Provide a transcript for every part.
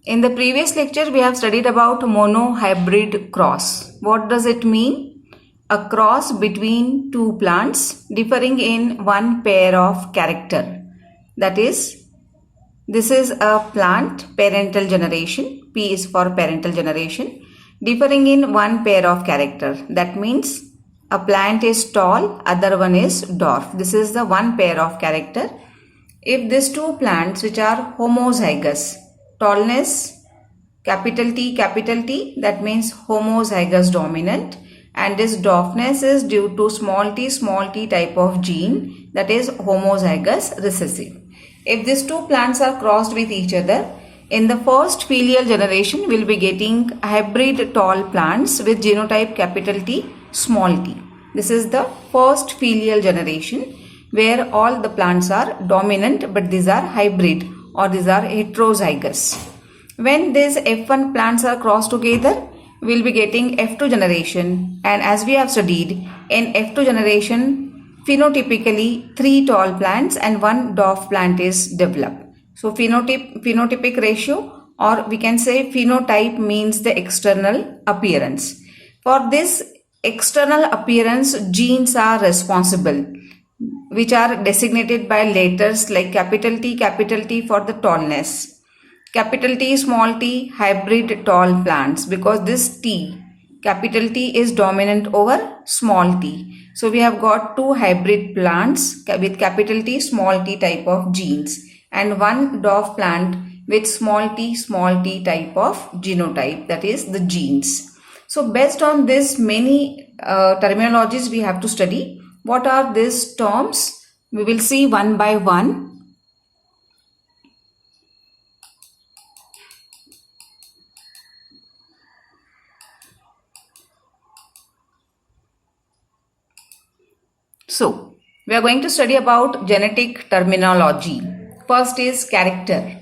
In the previous lecture, we have studied about monohybrid cross. What does it mean? A cross between two plants differing in one pair of character. That is, this is a plant parental generation. P is for parental generation. Differing in one pair of character. That means a plant is tall, other one is dwarf. This is the one pair of character. If these two plants which are homozygous, tallness capital T, that means homozygous dominant, and this dwarfness is due to small t type of gene, that is homozygous recessive. If these two plants are crossed with each other, in the first filial generation we will be getting hybrid tall plants with genotype capital T, small t. This is the first filial generation where all the plants are dominant, but these are hybrid or these are heterozygous. When these F1 plants are crossed together, we will be getting F2 generation, and as we have studied, in F2 generation phenotypically 3 tall plants and 1 dwarf plant is developed. So phenotypic ratio, or we can say phenotype, means the external appearance. For this external appearance, genes are responsible, which are designated by letters like capital T for the tallness, capital T, small t, hybrid tall plants, because this T, capital T, is dominant over small t. So we have got 2 hybrid plants with capital T, small t type of genes, and 1 dwarf plant with small t type of genotype, that is the genes. So based on this, many terminologies we have to study. What are these terms? We will see one by one. So, we are going to study about genetic terminology. First is character.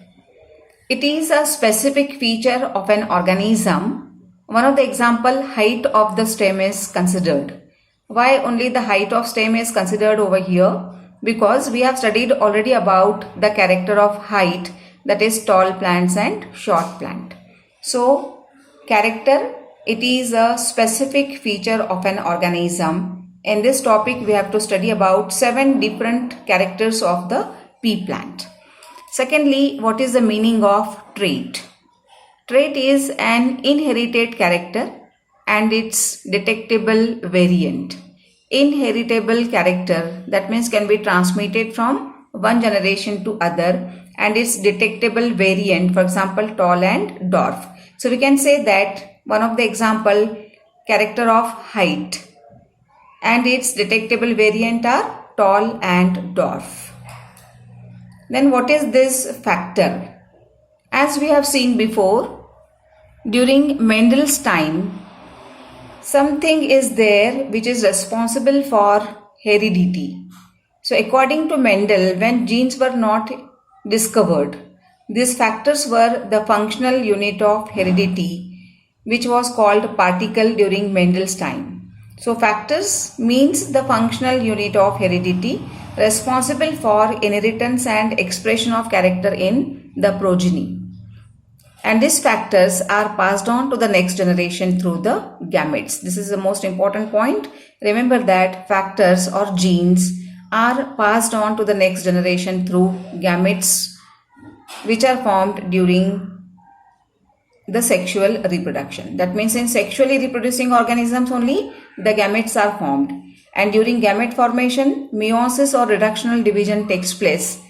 It is a specific feature of an organism. One of the example, height of the stem is considered. Why only the height of stem is considered over here? Because we have studied already about the character of height, that is tall plants and short plant. So, character, it is a specific feature of an organism. In this topic, we have to study about 7 different characters of the pea plant. Secondly, what is the meaning of trait? Trait is an inherited character and its detectable variant. Inheritable character, that means can be transmitted from one generation to other, and its detectable variant, for example, tall and dwarf. So we can say that one of the example, character of height, and its detectable variant are tall and dwarf. Then what is this factor? As we have seen before, during Mendel's time, something is there which is responsible for heredity. So according to Mendel, when genes were not discovered, these factors were the functional unit of heredity, which was called particle during Mendel's time. So factors means the functional unit of heredity responsible for inheritance and expression of character in the progeny. And these factors are passed on to the next generation through the gametes. This is the most important point. Remember that factors or genes are passed on to the next generation through gametes, which are formed during the sexual reproduction. That means in sexually reproducing organisms only the gametes are formed, and during gamete formation meiosis or reductional division takes place,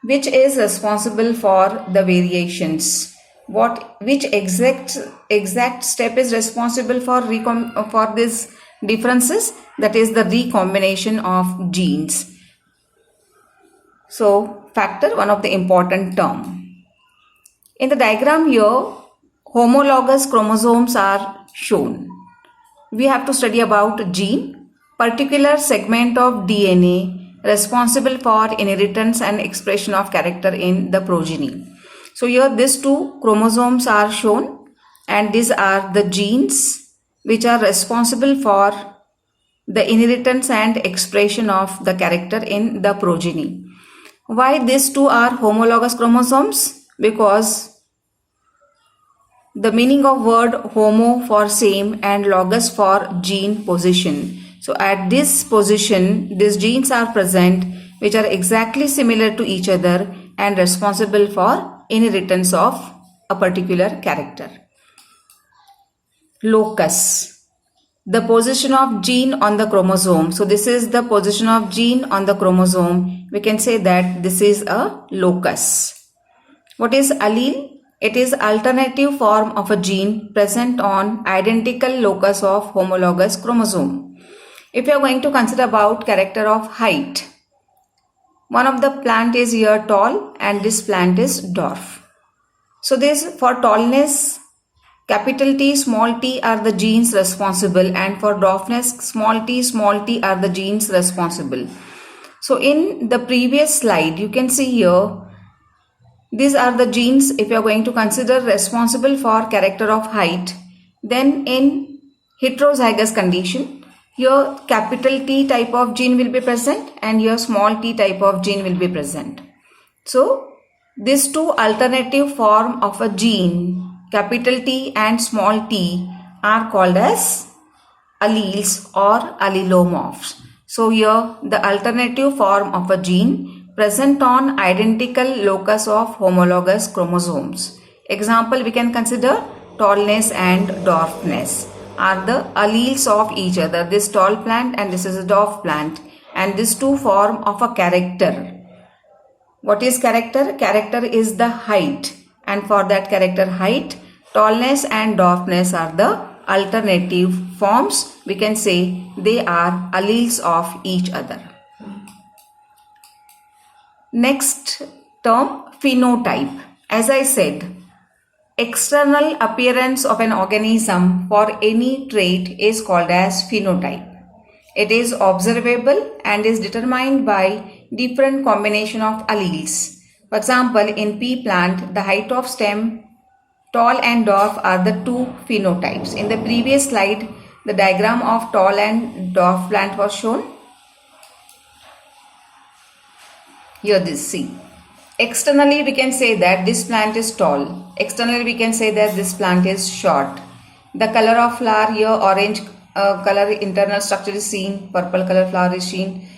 which is responsible for the variations. Which exact step is responsible for these differences? That is the recombination of genes. So factor, one of the important term. In the diagram here, homologous chromosomes are shown. We have to study about gene, particular segment of DNA responsible for inheritance and expression of character in the progeny. So here these 2 chromosomes are shown, and these are the genes which are responsible for the inheritance and expression of the character in the progeny. Why these 2 are homologous chromosomes? Because the meaning of word homo for same and logos for gene position. So at this position, these genes are present which are exactly similar to each other and responsible for inheritance of a particular character. Locus, the position of gene on the chromosome. So this is the position of gene on the chromosome. We can say that this is a locus. What is allele? It is alternative form of a gene present on identical locus of homologous chromosome. If you are going to consider about character of height, one of the plant is here tall and this plant is dwarf. So this for tallness, capital T, small t are the genes responsible, and for dwarfness, small t are the genes responsible. So in the previous slide, you can see here, these are the genes if you are going to consider responsible for character of height. Then in heterozygous condition, here capital T type of gene will be present and here small t type of gene will be present. So these two alternative form of a gene, capital T and small t, are called as alleles or allelomorphs. So here the alternative form of a gene present on identical locus of homologous chromosomes. Example, we can consider tallness and dwarfness are the alleles of each other. This tall plant and this is a dwarf plant, and these two form of a character. What is character? Character is the height, and for that character height, tallness and dwarfness are the alternative forms. We can say they are alleles of each other. Next term, phenotype. As I said, external appearance of an organism for any trait is called as phenotype. It is observable and is determined by different combination of alleles. For example, in pea plant, the height of stem, tall and dwarf are the two phenotypes. In the previous slide, the diagram of tall and dwarf plant was shown. Here this, see. Externally we can say that this plant is tall. Externally we can say that this plant is short. The color of flower here, orange color internal structure is seen, purple color flower is seen.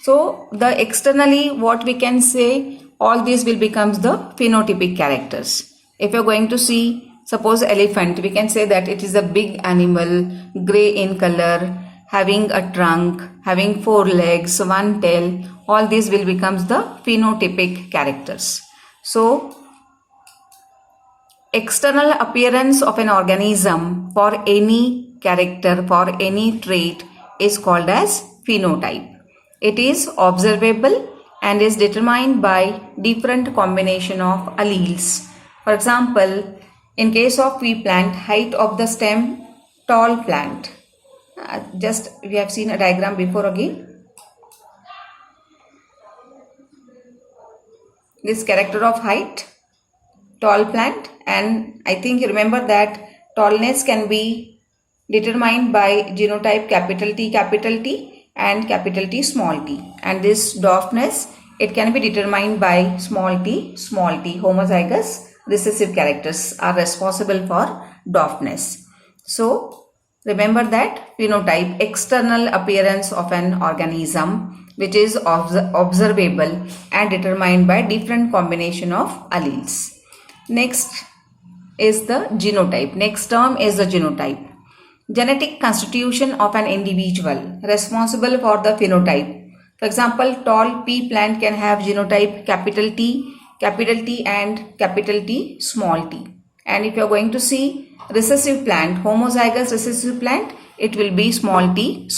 So the externally what we can say, all these will becomes the phenotypic characters. If you are going to see, suppose elephant, we can say that it is a big animal, grey in color, having a trunk, having 4 legs, 1 tail. All these will becomes the phenotypic characters. So external appearance of an organism for any character, for any trait is called as phenotype. It is observable and is determined by different combination of alleles. For example, in case of pea plant, height of the stem, tall plant. Just we have seen a diagram before again. This character of height, tall plant, and I think you remember that tallness can be determined by genotype capital T and capital T small t, and this dwarfness, it can be determined by small t. Homozygous recessive characters are responsible for dwarfness. So remember that phenotype, external appearance of an organism which is observable and determined by different combination of alleles. Next is the genotype. Next term is the genotype. Genetic constitution of an individual responsible for the phenotype. For example, tall pea plant can have genotype capital T and capital T small t. And if you are going to see recessive plant, homozygous recessive plant, it will be small t.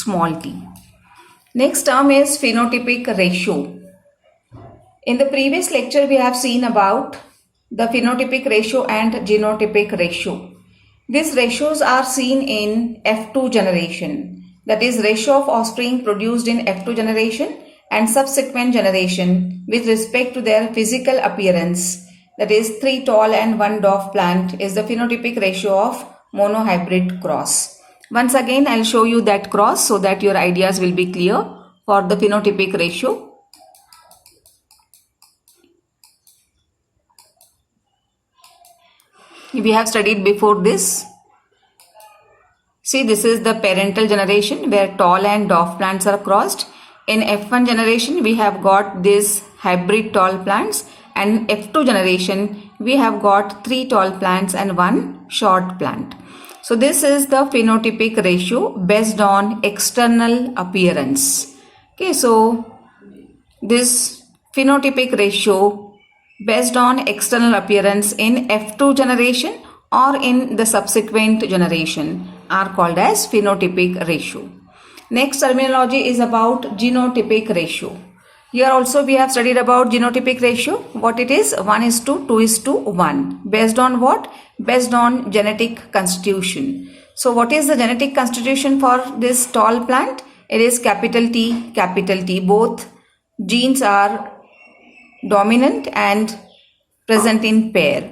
Next term is phenotypic ratio. In the previous lecture, we have seen about the phenotypic ratio and genotypic ratio. These ratios are seen in F2 generation. That is ratio of offspring produced in F2 generation and subsequent generation with respect to their physical appearance. That is 3 tall and 1 dwarf plant is the phenotypic ratio of monohybrid cross. Once again, I'll show you that cross so that your ideas will be clear for the phenotypic ratio. We have studied before this. See, this is the parental generation where tall and dwarf plants are crossed. In F1 generation, we have got these hybrid tall plants, and F2 generation, we have got 3 tall plants and 1 short plant. So this is the phenotypic ratio based on external appearance. Okay, so this phenotypic ratio based on external appearance in F2 generation or in the subsequent generation are called as phenotypic ratio. Next terminology is about genotypic ratio. Here also we have studied about genotypic ratio. What it is? 1:2:1. Based on what? Based on genetic constitution. So what is the genetic constitution for this tall plant? It is capital T, capital T. Both genes are dominant and present in pair.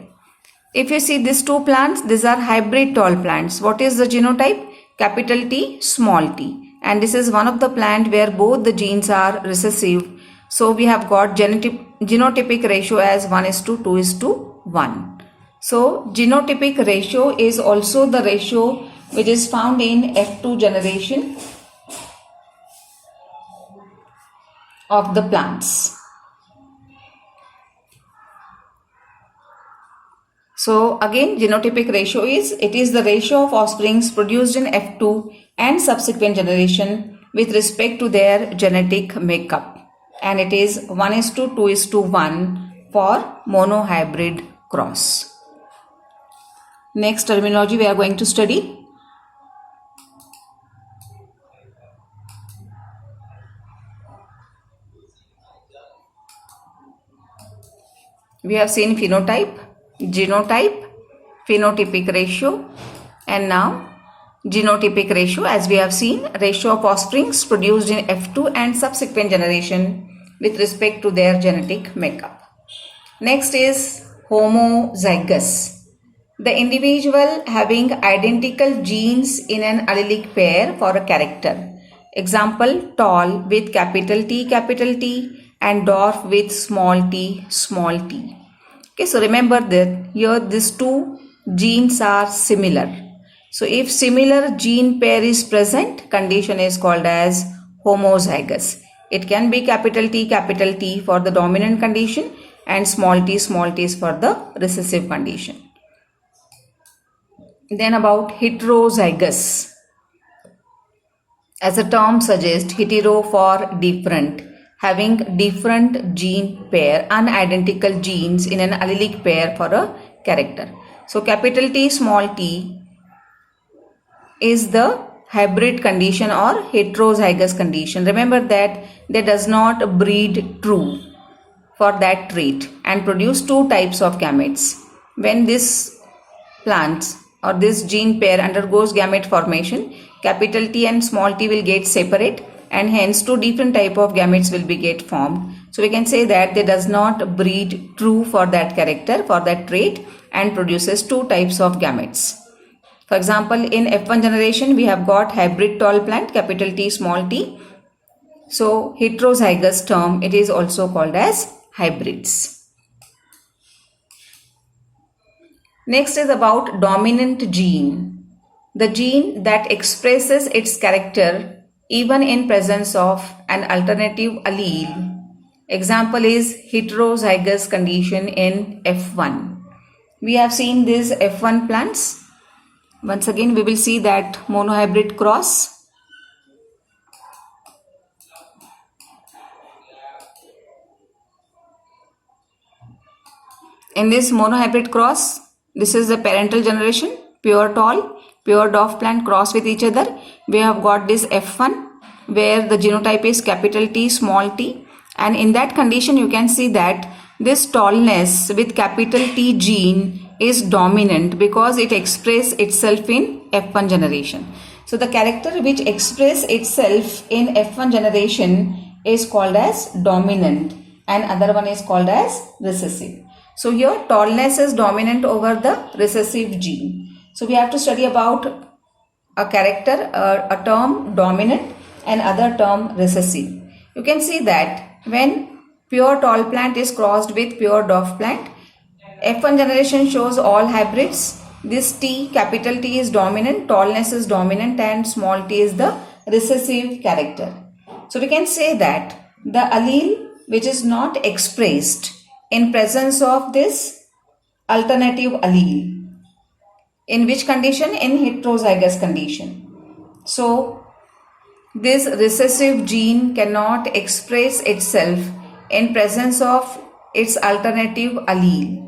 If you see these two plants, these are hybrid tall plants. What is the genotype? Capital T, small t. And this is one of the plant where both the genes are recessive. So we have got genotypic ratio as 1:2:1. So genotypic ratio is also the ratio which is found in F2 generation of the plants. So again, genotypic ratio is the ratio of offsprings produced in F2 and subsequent generation with respect to their genetic makeup, and it is 1:2:1 for monohybrid cross. Next terminology we are going to study. We have seen phenotype, genotype, phenotypic ratio, and now genotypic ratio. As we have seen, ratio of offsprings produced in F2 and subsequent generation with respect to their genetic makeup. Next is homozygous. The individual having identical genes in an allelic pair for a character. Example, tall with capital T and dwarf with small t. Okay, so remember that here these two genes are similar. So if similar gene pair is present, condition is called as homozygous. It can be capital T for the dominant condition and small t is for the recessive condition. Then about heterozygous. As the term suggests, hetero for different, having different gene pair, unidentical genes in an allelic pair for a character. So capital T, small t is the hybrid condition or heterozygous condition. Remember that they does not breed true for that trait and produce two types of gametes. When this plant or this gene pair undergoes gamete formation, capital T and small t will get separate, and hence two different type of gametes will be get formed. So we can say that they does not breed true for that character, for that trait, and produces two types of gametes. For example, in F1 generation we have got hybrid tall plant, capital T, small t. So heterozygous term, it is also called as hybrids. Next is about dominant gene. The gene that expresses its character even in presence of an alternative allele. Example is heterozygous condition in F1. We have seen these F1 plants. Once again we will see that monohybrid cross. In this monohybrid cross, this is the parental generation, pure tall, pure dwarf plant cross with each other. We have got this F1 where the genotype is capital T, small t, and in that condition you can see that this tallness with capital T gene is dominant because it expresses itself in F1 generation. So the character which expresses itself in F1 generation is called as dominant and other one is called as recessive. So here tallness is dominant over the recessive gene. So we have to study about a character, a term dominant and other term recessive. You can see that when pure tall plant is crossed with pure dwarf plant, F1 generation shows all hybrids. This T, capital T is dominant, tallness is dominant and small t is the recessive character. So we can say that the allele which is not expressed in presence of this alternative allele. In which condition? In heterozygous condition. So this recessive gene cannot express itself in presence of its alternative allele.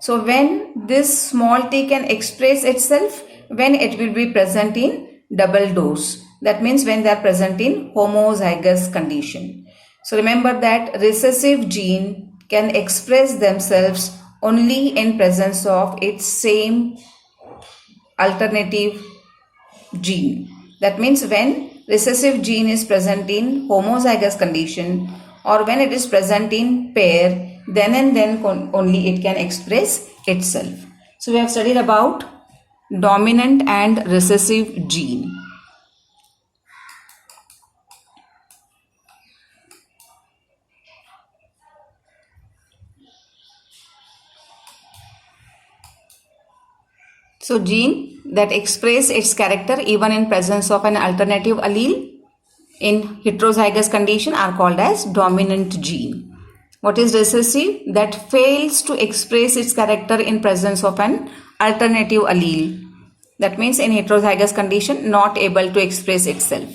So when this small t can express itself, when it will be present in double dose. That means when they are present in homozygous condition. So remember that recessive gene can express themselves only in presence of its same alternative gene. That means when recessive gene is present in homozygous condition or when it is present in pair, then and then only it can express itself. So we have studied about dominant and recessive gene. So gene that express its character even in presence of an alternative allele in heterozygous condition are called as dominant gene. What is recessive? That fails to express its character in presence of an alternative allele. That means in heterozygous condition not able to express itself.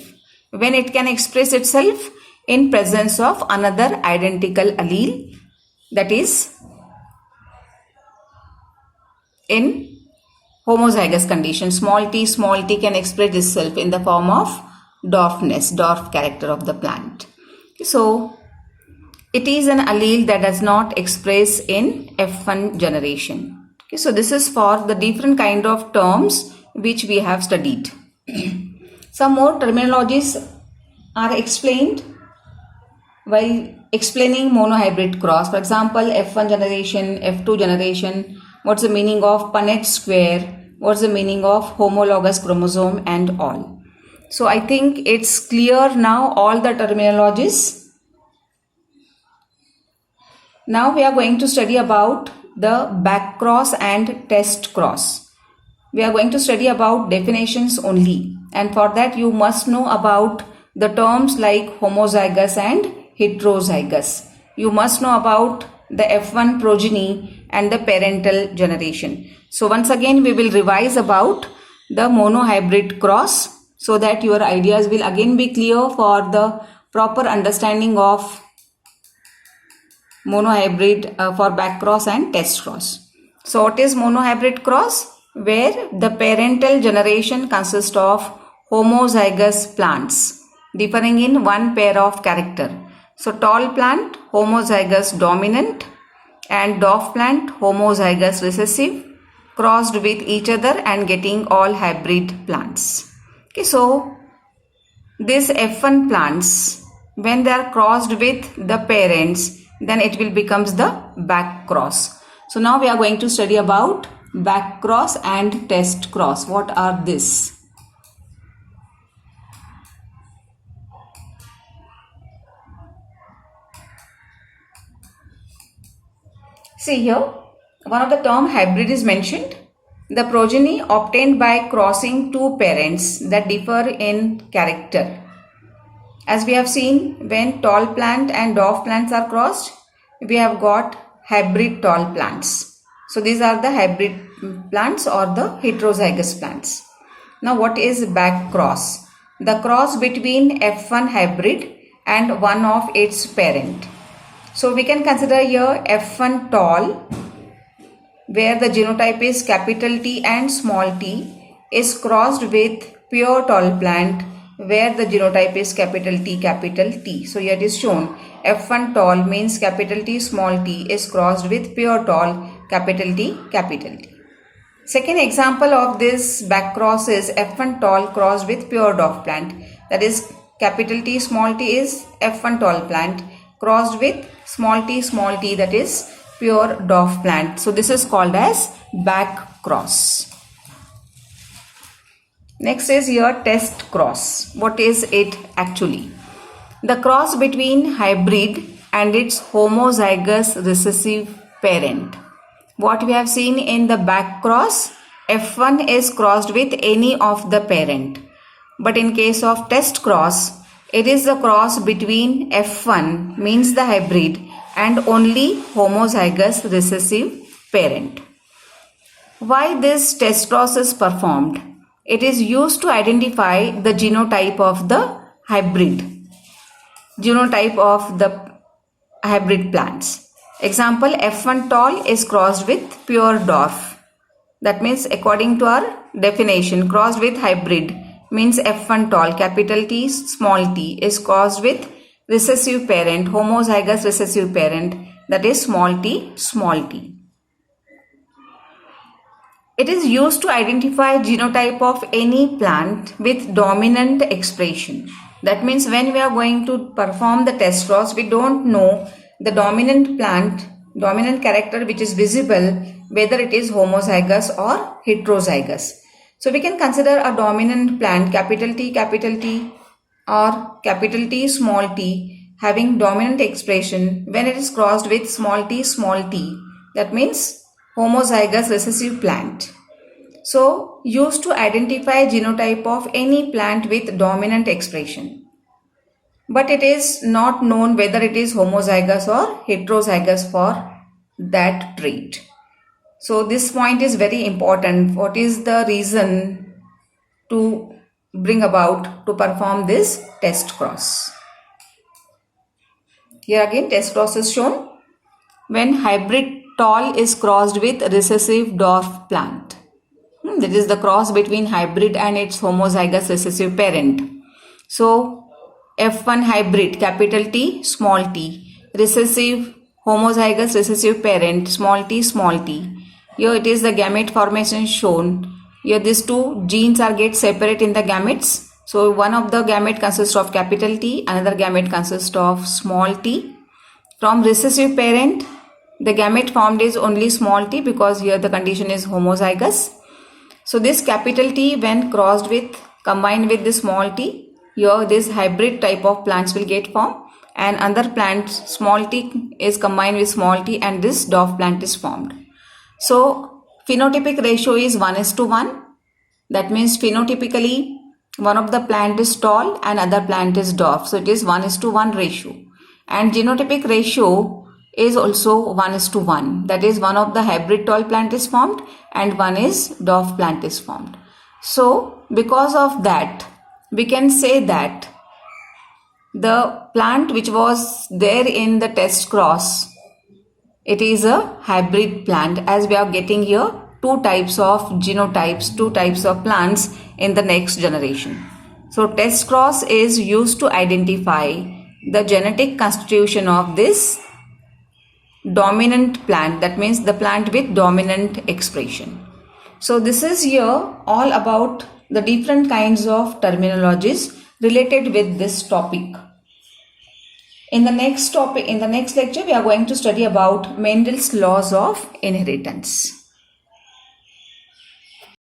When it can express itself in presence of another identical allele, that is in homozygous condition. Small t can express itself in the form of dwarfness, dwarf character of the plant. So it is an allele that does not express in F1 generation. Okay, so this is for the different kind of terms which we have studied. Some more terminologies are explained while explaining monohybrid cross. For example, F1 generation, F2 generation, what's the meaning of Punnett square, what's the meaning of homologous chromosome and all. So I think it's clear now all the terminologies. Now we are going to study about the back cross and test cross. We are going to study about definitions only, and for that you must know about the terms like homozygous and heterozygous. You must know about the F1 progeny and the parental generation. So once again we will revise about the monohybrid cross so that your ideas will again be clear for the proper understanding of monohybrid for back cross and test cross. So what is monohybrid cross? Where the parental generation consists of homozygous plants differing in one pair of character. So tall plant homozygous dominant and dwarf plant homozygous recessive crossed with each other and getting all hybrid plants. Okay, so these F1 plants, when they are crossed with the parents, then it will becomes the back cross. So now we are going to study about back cross and test cross. What are this? See here, one of the term hybrid is mentioned. The progeny obtained by crossing two parents that differ in character. As we have seen, when tall plant and dwarf plants are crossed, we have got hybrid tall plants. So these are the hybrid plants or the heterozygous plants. Now what is back cross? The cross between F1 hybrid and one of its parent. So we can consider here F1 tall, where the genotype is capital T and small t, is crossed with pure tall plant where the genotype is capital T, capital T. So here it is shown F1 tall means capital T, small t is crossed with pure tall, capital T, capital T. Second example of this back cross is F1 tall crossed with pure dwarf plant. That is capital T, small t is F1 tall plant crossed with small t that is pure dwarf plant. So this is called as back cross. Next is your test cross. What is it actually? The cross between hybrid and its homozygous recessive parent. what we have seen in the back cross, F1 is crossed with any of the parent. But in case of test cross, it is the cross between F1 means the hybrid and only homozygous recessive parent. Why this test cross is performed? It is used to identify the genotype of the hybrid plants. Example, F1 tall is crossed with pure dwarf. That means according to our definition, crossed with hybrid means F1 tall, capital T, small t, is crossed with recessive parent, homozygous recessive parent, that is small t, small t. It is used to identify genotype of any plant with dominant expression. That means when we are going to perform the test cross, we don't know the dominant character which is visible, whether it is homozygous or heterozygous. So we can consider a dominant plant, capital T or capital T, small t, having dominant expression when it is crossed with small t, that means homozygous recessive plant. So used to identify genotype of any plant with dominant expression. But it is not known whether it is homozygous or heterozygous for that trait. So this point is very important. What is the reason to bring about to perform this test cross? Here again test cross is shown when hybrid tall is crossed with recessive dwarf plant. That is the cross between hybrid and its homozygous recessive parent. So F1 hybrid, capital T, small t, recessive homozygous recessive parent, small t. Here it is the gamete formation shown. Here these two genes are get separate in the gametes. So one of the gamete consists of capital T, another gamete consists of small t. From recessive parent, the gamete formed is only small t because here the condition is homozygous. So this capital T when combined with the small t, here this hybrid type of plants will get formed, and another plant small t is combined with small t and this dwarf plant is formed. So phenotypic ratio is 1:1. That means phenotypically one of the plant is tall and other plant is dwarf. So it is 1:1 ratio. And genotypic ratio is also 1:1. That is one of the hybrid tall plant is formed and one is dwarf plant is formed. So because of that, we can say that the plant which was there in the test cross, it is a hybrid plant, as we are getting here two types of genotypes, two types of plants in the next generation. So test cross is used to identify the genetic constitution of this dominant plant, that means the plant with dominant expression. So this is here all about the different kinds of terminologies related with this topic. In the next lecture, we are going to study about Mendel's laws of inheritance.